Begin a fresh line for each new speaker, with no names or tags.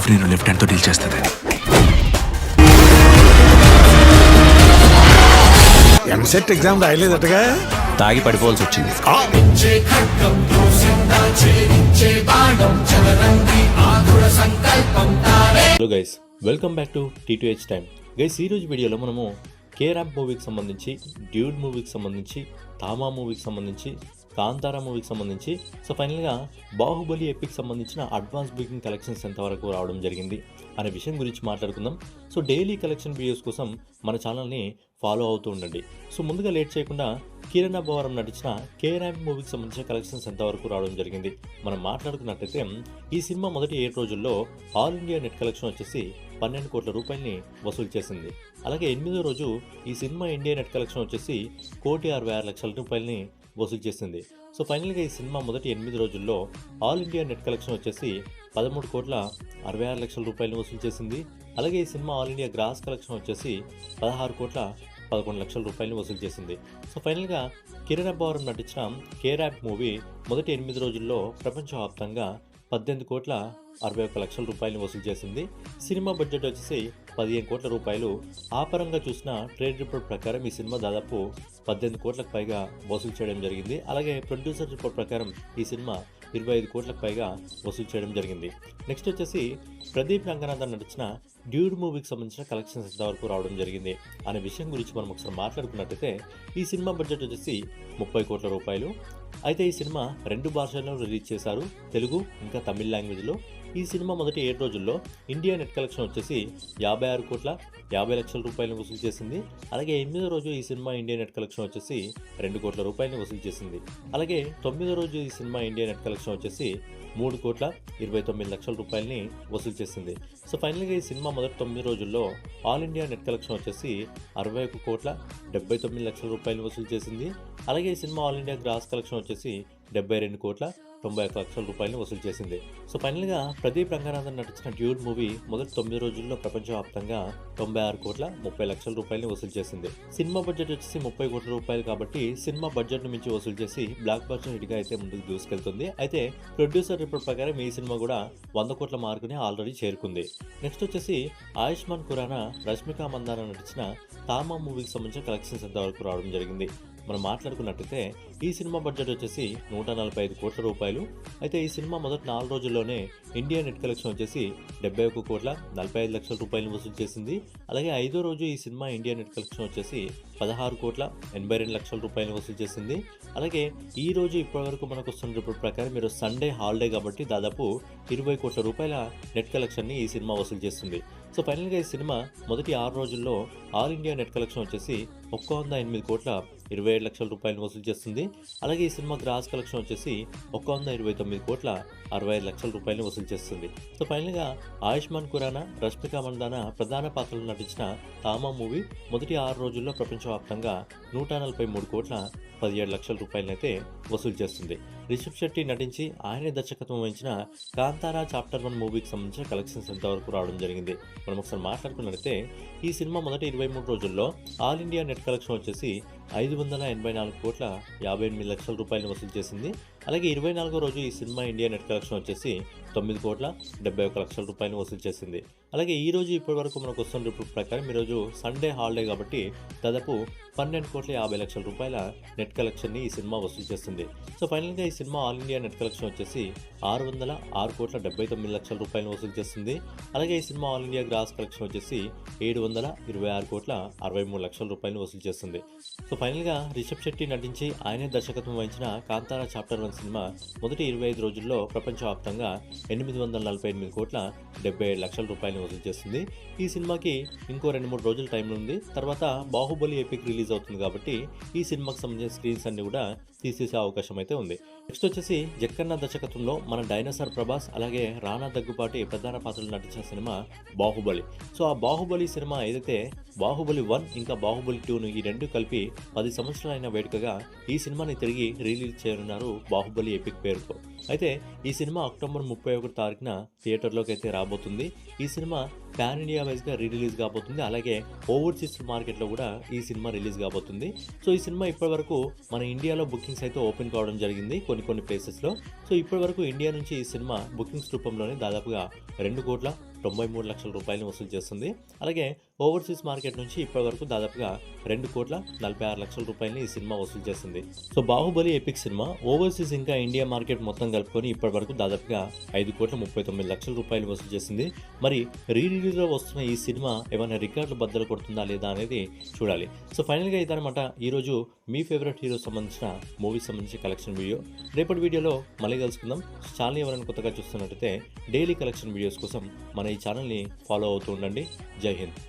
రిఫరీను left హ్యాండ్తో deal చేస్తుంది.
EAMCET exam రాయలేదటగా,
తాగి పడిపోవాల్సి వచ్చింది.
Hello guys, welcome back to T2H time. Guys, ఈరోజు వీడియోలో మనము కే ర్యాంప్ మూవీకి సంబంధించి, డ్యూడ్ మూవీకి సంబంధించి, తామా మూవీకి సంబంధించి, కాంతారా మూవీకి సంబంధించి, సో ఫైనల్గా బాహుబలి ఎపిక్ సంబంధించిన అడ్వాన్స్ బుకింగ్ కలెక్షన్స్ ఎంతవరకు రావడం జరిగింది అనే విషయం గురించి మాట్లాడుకుందాం. సో డైలీ కలెక్షన్ వీడియోస్ కోసం మన ఛానల్ని ఫాలో అవుతూ ఉండండి. సో ముందుగా లేట్ చేయకుండా కిరణ్ అబ్బవరం నటించిన కే ర్యాంప్ మూవీకి సంబంధించిన కలెక్షన్స్ ఎంతవరకు రావడం జరిగింది మనం మాట్లాడుకున్నట్టయితే, ఈ సినిమా మొదటి 7 రోజుల్లో ఆల్ ఇండియా నెట్ కలెక్షన్ వచ్చేసి 12 కోట్ల రూపాయలని వసూలు చేసింది. అలాగే 8వ రోజు ఈ సినిమా ఇండియా నెట్ కలెక్షన్ వచ్చేసి 1,66,00,000 రూపాయలని వసూలు చేసింది. సో ఫైనల్గా ఈ సినిమా మొదటి 8 రోజుల్లో ఆల్ ఇండియా నెట్ కలెక్షన్ వచ్చేసి 13,66,00,000 రూపాయలను వసూలు చేసింది. అలాగే ఈ cinema all India gross collection వచ్చేసి 16,11,00,000 రూపాయలను వసూలు చేసింది. సో ఫైనల్గా కిరణ్ అబ్బవరం నటించిన కే ర్యాంప్ మూవీ మొదటి 8 రోజుల్లో ప్రపంచవ్యాప్తంగా 18,61,00,000 రూపాయలను వసూలు చేసింది. సినిమా బడ్జెట్ వచ్చేసి 15 కోట్ల రూపాయలు. ఆ పరంగా చూసిన ట్రేడ్ రిపోర్ట్ ప్రకారం ఈ సినిమా దాదాపు 18 కోట్లకు పైగా వసూలు చేయడం జరిగింది. అలాగే ప్రొడ్యూసర్ రిపోర్ట్ ప్రకారం ఈ సినిమా 25 కోట్లకు పైగా వసూలు చేయడం జరిగింది. నెక్స్ట్ వచ్చేసి ప్రదీప్ రంగనాథన్ నటించిన డ్యూడ్ మూవీకి సంబంధించిన కలెక్షన్స్ ఎంతవరకు రావడం జరిగింది అనే విషయం గురించి మనం ఒకసారి మాట్లాడుకున్నట్టయితే, ఈ సినిమా బడ్జెట్ వచ్చేసి 30 కోట్ల రూపాయలు. అయితే ఈ సినిమా 2 భాషల్లో రిలీజ్ చేశారు, తెలుగు ఇంకా తమిళ లాంగ్వేజ్లో. ఈ సినిమా మొదటి 7 రోజుల్లో ఇండియా నెట్ కలెక్షన్ వచ్చేసి 56,50,00,000 రూపాయలను వసూలు చేసింది. అలాగే 8వ రోజు ఈ సినిమా ఇండియా నెట్ కలెక్షన్ వచ్చేసి 2 కోట్ల రూపాయలను వసూలు చేసింది. అలాగే 9వ రోజు ఈ సినిమా ఇండియా నెట్ కలెక్షన్ వచ్చేసి 3,29,00,000 రూపాయలని వసూలు చేసింది. సో ఫైనల్గా ఈ సినిమా మొదటి 9 రోజుల్లో ఆల్ ఇండియా నెట్ కలెక్షన్ వచ్చేసి 61,79,00,000 రూపాయలు వసూలు చేసింది. అలాగే ఈ cinema all India gross collection వచ్చేసి 72,91,00,000 రూపాయలను వసూలు చేసింది. సో ఫైనల్గా ప్రదీప్ రంగనాథన్ నటించిన డ్యూడ్ మూవీ మొదటి 9 రోజుల్లో ప్రపంచవ్యాప్తంగా 96,30,00,000 రూపాయలను వసూలు చేసింది. సినిమా బడ్జెట్ వచ్చేసి 30 కోట్ల రూపాయలు కాబట్టి సినిమా బడ్జెట్ మించి వసూలు చేసి బ్లాక్ బస్టర్ హిట్గా అయితే ముందుకు దూసుకెళ్తుంది. అయితే ప్రొడ్యూసర్ రిపోర్ట్ ప్రకారం ఈ సినిమా కూడా 100 కోట్ల మార్కుని ఆల్రెడీ చేరుకుంది. నెక్స్ట్ వచ్చేసి ఆయుష్మాన్ ఖురానా, రష్మిక మందాన నటించిన తామా మూవీకి సంబంధించిన కలెక్షన్స్ ఎంతవరకు రావడం జరిగింది మనం మాట్లాడుకున్నట్టయితే, ఈ సినిమా బడ్జెట్ వచ్చేసి 145 కోట్ల రూపాయలు. అయితే ఈ సినిమా మొదటి 4 రోజుల్లోనే ఇండియా నెట్ కలెక్షన్ వచ్చేసి 71,45,00,000 రూపాయలను వసూలు చేసింది. అలాగే 5వ రోజు ఈ సినిమా ఇండియా నెట్ కలెక్షన్ వచ్చేసి 16,82,00,000 రూపాయలను వసూలు చేసింది. అలాగే ఈ రోజు ఇప్పటివరకు మనకు వస్తున్న రిపోర్ట్ ప్రకారం మీరు సండే హాలిడే కాబట్టి దాదాపు 20 కోట్ల రూపాయల నెట్ కలెక్షన్ని ఈ సినిమా వసూలు చేస్తుంది. సో ఫైనల్గా ఈ సినిమా మొదటి 6 రోజుల్లో ఆల్ ఇండియా నెట్ కలెక్షన్ వచ్చేసి 108,27,00,000 రూపాయలను వసూలు చేస్తుంది. అలాగే ఈ సినిమా గ్రాస్ కలెక్షన్ వచ్చేసి 129,65,00,000 రూపాయలను వసూలు చేస్తుంది. సో ఫైనల్గా ఆయుష్మాన్ ఖురానా, రష్మిక మందాన ప్రధాన పాత్రలు నటించిన తామా మూవీ మొదటి 6 రోజుల్లో ప్రపంచవ్యాప్తంగా 143,17,00,000 రూపాయలనైతే వసూలు చేస్తుంది. రిషబ్ శెట్టి నటించి ఆయనే దర్శకత్వం వహించిన కాంతారా చాప్టర్ 1 మూవీకి సంబంధించిన కలెక్షన్స్ ఎంతవరకు రావడం జరిగింది మనం ఒకసారి మాట్లాడుకున్నట్లయితే, ఈ సినిమా మొదటి 23 రోజుల్లో ఆల్ ఇండియా నెట్ కలెక్షన్ వచ్చేసి 584,58,00,000 రూపాయలను వసూలు చేసింది. అలాగే 24వ రోజు ఈ సినిమా ఇండియా నెట్ కలెక్షన్ వచ్చేసి 9,71,00,000 రూపాయలను వసూలు చేసింది. అలాగే ఈ రోజు ఇప్పటి వరకు మనకు వస్తున్న రిపోర్ట్ ప్రకారం ఈరోజు సండే హాలిడే కాబట్టి దాదాపు 12,50,00,000 రూపాయల నెట్ కలెక్షన్ని ఈ సినిమా వసూలు చేస్తుంది. సో ఫైనల్గా ఈ cinema all India net collection వచ్చేసి 606,79,00,000 రూపాయలను వసూలు చేస్తుంది. అలాగే ఈ cinema all India gross collection వచ్చేసి 726,63,00,000 రూపాయలను వసూలు చేస్తుంది. సో ఫైనల్గా రిషబ్ శెట్టి నటించి ఆయనే దర్శకత్వం వహించిన కాంతారా చాప్టర్ 1 సినిమా మొదటి 25 రోజుల్లో ప్రపంచవ్యాప్తంగా 848,77,00,000 రూపాయలను వసూలు చేస్తుంది. ఈ సినిమాకి ఇంకో 2-3 రోజుల టైం ఉంది. తర్వాత బాహుబలి ఎపిక్ రిలీజ్ అవుతుంది కాబట్టి ఈ సినిమాకి సంబంధించిన స్క్రీన్స్ అన్ని కూడా తీసేసే అవకాశం అయితే ఉంది. నెక్స్ట్ వచ్చేసి జక్కన్న దర్శకత్వంలో మన డైనోసార్ ప్రభాస్ అలాగే రానా దగ్గుపాటి ప్రధాన పాత్రలు నటించిన సినిమా బాహుబలి. సో ఆ బాహుబలి సినిమా ఏదైతే బాహుబలి 1 ఇంకా బాహుబలి 2ను ఈ రెండు కలిపి 10 సంవత్సరాలైన వేడుకగా ఈ సినిమాని తిరిగి రిలీజ్ చేయనున్నారు బాహుబలి ఎపిక్ పేరుతో. అయితే ఈ సినిమా అక్టోబర్ 31 తారీఖున థియేటర్లోకి అయితే రాబోతుంది. ఈ సినిమా పాన్ ఇండియా వైజ్గా రిలీజ్ కాబోతుంది. అలాగే ఓవర్సీస్ మార్కెట్లో కూడా ఈ సినిమా రిలీజ్ కాబోతుంది. సో ఈ సినిమా ఇప్పటివరకు మన ఇండియాలో బుకింగ్స్ అయితే ఓపెన్ కావడం జరిగింది కొన్ని ప్లేసెస్లో. సో ఇప్పటివరకు ఇండియా నుంచి ఈ సినిమా బుకింగ్స్ రూపంలోనే దాదాపుగా 2,40,00,000 93 లక్షల రూపాయలని వసూలు చేస్తుంది. అలాగే ఓవర్సీస్ మార్కెట్ నుంచి ఇప్పటివరకు దాదాపుగా 2,46 లక్షల రూపాయలని ఈ సినిమా వసూలు చేసింది. So Baahubali epic cinema overseas ఇంకా ఇండియా మార్కెట్ మొత్తం కలుపుకొని ఇప్పటివరకు దాదాపుగా 5,39 లక్షల రూపాయలు వసూలు చేసింది. మరి రిలీజ్లో వస్తున్న ఈ సినిమా ఏమైనా రికార్డులు బద్దలు కొడుతుందా లేదా అనేది చూడాలి. సో ఫైనల్గా ఇదనమాట ఈరోజు మీ ఫేవరెట్ హీరో సంబంధించిన మూవీస్ సంబంధించి కలెక్షన్ వీడియో. రేపటి వీడియోలో మళ్ళీ కలుసుకుందాం. ఛానల్ ఎవరైనా కొత్తగా చూస్తున్నట్టయితే డైలీ కలెక్షన్ వీడియోస్ కోసం మన ఈ ఛానల్ని ఫాలో అవుతూ ఉండండి. జై హింద్.